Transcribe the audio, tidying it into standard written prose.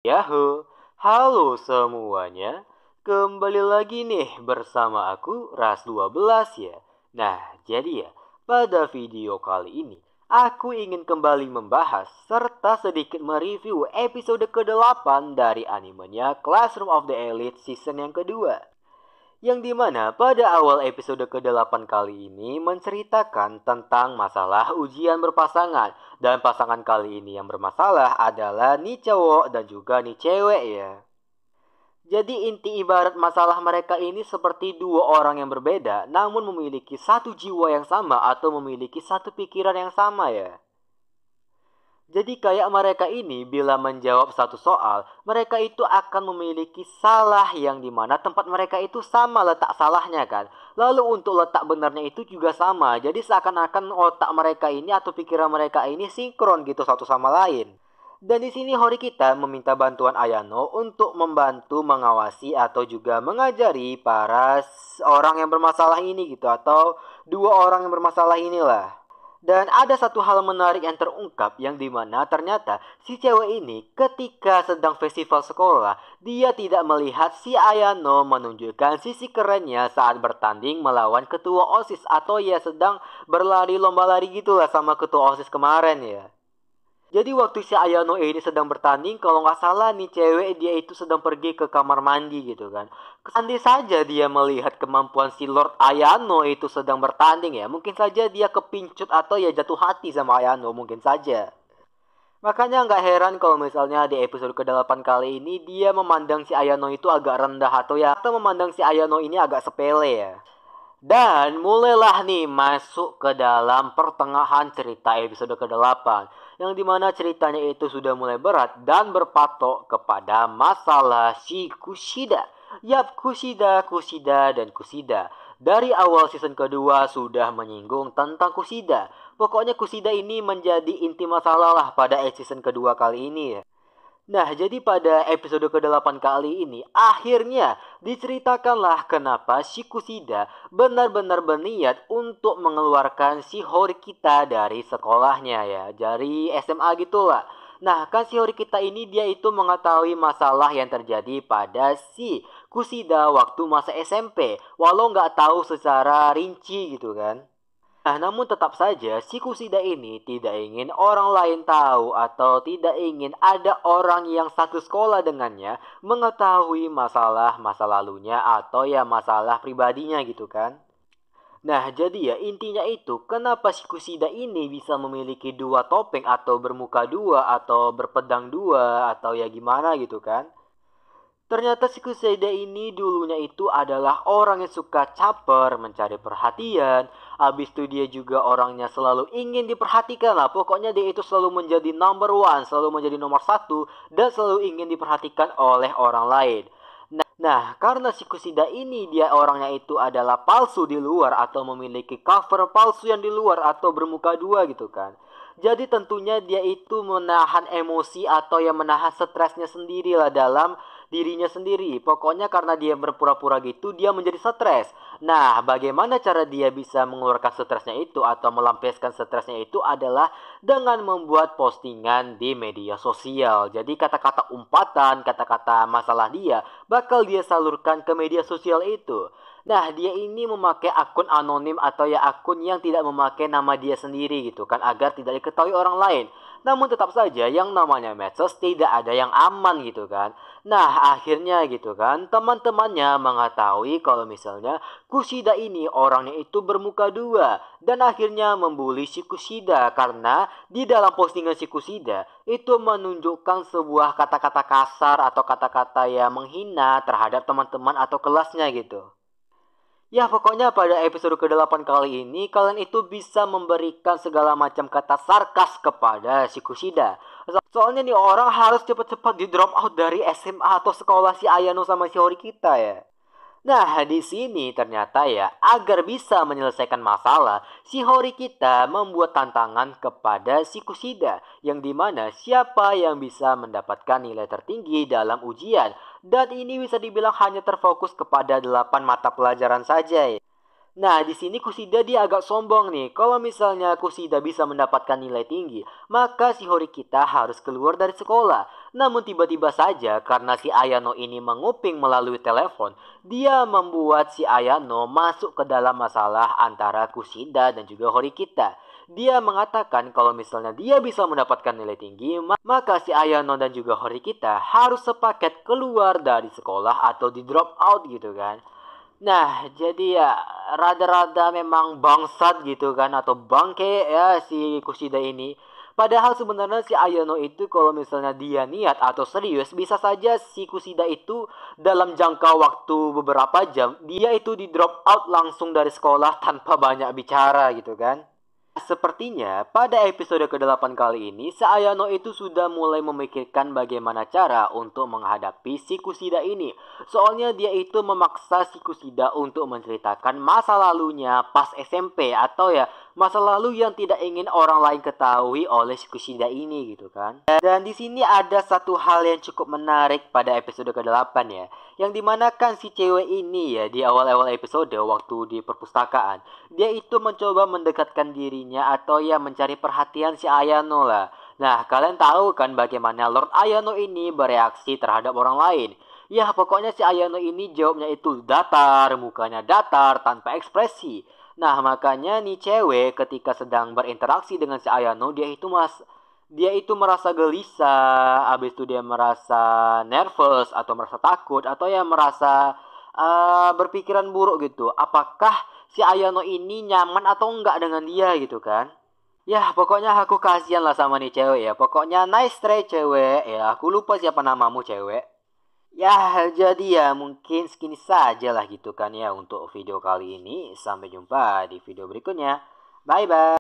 Yahoo, halo semuanya. Kembali lagi nih bersama aku Ras 12 ya. Nah, jadi ya, pada video kali ini aku ingin kembali membahas serta sedikit mereview episode ke-8 dari animenya Classroom of the Elite season yang kedua. Yang dimana pada awal episode ke-8 kali ini menceritakan tentang masalah ujian berpasangan. Dan pasangan kali ini yang bermasalah adalah nih cowok dan juga nih cewek ya. Jadi inti ibarat masalah mereka ini seperti dua orang yang berbeda namun memiliki satu jiwa yang sama atau memiliki satu pikiran yang sama ya. Jadi kayak mereka ini bila menjawab satu soal, mereka itu akan memiliki salah yang dimana tempat mereka itu sama letak salahnya kan. Lalu untuk letak benarnya itu juga sama. Jadi seakan-akan otak mereka ini atau pikiran mereka ini sinkron gitu satu sama lain. Dan di sini Hori kita meminta bantuan Ayano untuk membantu mengawasi atau juga mengajari para orang yang bermasalah ini gitu atau dua orang yang bermasalah inilah. Dan ada satu hal menarik yang terungkap yang dimana ternyata si cewek ini ketika sedang festival sekolah dia tidak melihat si Ayano menunjukkan sisi kerennya saat bertanding melawan ketua OSIS atau ya sedang berlari lomba lari gitulah sama ketua OSIS kemarin ya. Jadi waktu si Ayano ini sedang bertanding, kalau nggak salah nih cewek dia itu sedang pergi ke kamar mandi gitu kan. Andai saja dia melihat kemampuan si Lord Ayano itu sedang bertanding ya, mungkin saja dia kepincut atau ya jatuh hati sama Ayano, mungkin saja. Makanya nggak heran kalau misalnya di episode ke-8 kali ini dia memandang si Ayano itu agak rendah atau memandang si Ayano ini agak sepele ya. Dan mulailah nih masuk ke dalam pertengahan cerita episode ke-8. Yang dimana ceritanya itu sudah mulai berat dan berpatok kepada masalah si Kushida. Yap, Kushida, dan Kushida. Dari awal season kedua sudah menyinggung tentang Kushida. Pokoknya Kushida ini menjadi inti masalah lah pada season kedua kali ini ya. Nah, jadi pada episode ke-8 kali ini, akhirnya diceritakanlah kenapa si Kusida benar-benar berniat untuk mengeluarkan si Horikita dari sekolahnya ya, dari SMA gitulah. Nah, kan si Horikita ini dia itu mengetahui masalah yang terjadi pada si Kusida waktu masa SMP, walau nggak tahu secara rinci gitu kan. Nah, namun tetap saja si Kusida ini tidak ingin orang lain tahu atau tidak ingin ada orang yang satu sekolah dengannya mengetahui masalah masa lalunya atau ya masalah pribadinya gitu kan. Nah, jadi ya intinya itu kenapa si Kusida ini bisa memiliki dua topeng atau bermuka dua atau berpedang dua atau ya gimana gitu kan. Ternyata si Kuseda ini dulunya itu adalah orang yang suka caper, mencari perhatian. Habis itu dia juga orangnya selalu ingin diperhatikan lah. Pokoknya dia itu selalu menjadi number one, selalu menjadi nomor satu. Dan selalu ingin diperhatikan oleh orang lain. Nah, karena si Kusida ini dia orangnya itu adalah palsu di luar atau memiliki cover palsu yang di luar atau bermuka dua gitu kan. Jadi tentunya dia itu menahan emosi atau yang menahan stresnya sendiri lah dalam dirinya sendiri. Pokoknya karena dia berpura-pura gitu dia menjadi stres. Nah, bagaimana cara dia bisa mengeluarkan stresnya itu atau melampiaskan stresnya itu adalah dengan membuat postingan di media sosial. Jadi kata-kata umpatan, kata-kata masalah dia bakal dia salurkan ke media sosial itu. Nah, dia ini memakai akun anonim atau ya akun yang tidak memakai nama dia sendiri gitu kan agar tidak diketahui orang lain. Namun tetap saja yang namanya medsos tidak ada yang aman gitu kan. Nah, akhirnya gitu kan teman-temannya mengetahui kalau misalnya Kushida ini orangnya itu bermuka dua dan akhirnya membuli si Kushida karena di dalam postingan si Kushida itu menunjukkan sebuah kata-kata kasar atau kata-kata yang menghina terhadap teman-teman atau kelasnya gitu. Ya pokoknya pada episode ke-8 kali ini kalian itu bisa memberikan segala macam kata sarkas kepada si Kushida. Soalnya nih orang harus cepat-cepat di drop out dari SMA atau sekolah si Ayano sama si Hori kita ya. Nah, di sini ternyata ya, agar bisa menyelesaikan masalah, si Hori kita membuat tantangan kepada si Kushida, yang dimana siapa yang bisa mendapatkan nilai tertinggi dalam ujian. Dan ini bisa dibilang hanya terfokus kepada 8 mata pelajaran saja ya. Nah, di sini Kusida dia agak sombong nih. Kalau misalnya Kusida bisa mendapatkan nilai tinggi, maka si Horikita harus keluar dari sekolah. Namun tiba-tiba saja karena si Ayano ini menguping melalui telepon, dia membuat si Ayano masuk ke dalam masalah antara Kusida dan juga Horikita. Dia mengatakan kalau misalnya dia bisa mendapatkan nilai tinggi, maka si Ayano dan juga Horikita harus sepaket keluar dari sekolah atau di drop out gitu kan. Nah, jadi ya rada-rada memang bangsat gitu kan atau bangke ya si Kushida ini. Padahal sebenarnya si Ayano itu kalau misalnya dia niat atau serius bisa saja si Kushida itu dalam jangka waktu beberapa jam dia itu di drop out langsung dari sekolah tanpa banyak bicara gitu kan. Sepertinya pada episode ke-8 kali ini, Ayano itu sudah mulai memikirkan bagaimana cara untuk menghadapi si Kusida ini. Soalnya dia itu memaksa si Kusida untuk menceritakan masa lalunya pas SMP atau ya masa lalu yang tidak ingin orang lain ketahui oleh si Kusida ini gitu kan. Dan di sini ada satu hal yang cukup menarik pada episode ke-8 ya. Yang dimana kan si cewek ini ya di awal-awal episode waktu di perpustakaan, dia itu mencoba mendekatkan dirinya atau ya mencari perhatian si Ayano lah. Nah, kalian tahu kan bagaimana Lord Ayano ini bereaksi terhadap orang lain. Ya, pokoknya si Ayano ini jawabnya itu datar, mukanya datar, tanpa ekspresi. Nah, makanya nih cewek ketika sedang berinteraksi dengan si Ayano, dia itu merasa gelisah, habis itu dia merasa nervous atau merasa takut atau ya merasa berpikiran buruk gitu. Apakah si Ayano ini nyaman atau enggak dengan dia gitu kan? Ya pokoknya aku kasihan lah sama nih cewek ya. Pokoknya nice try cewek ya. Aku lupa siapa namamu cewek. Ya jadi ya mungkin segini saja lah gitu kan ya untuk video kali ini. Sampai jumpa di video berikutnya. Bye bye.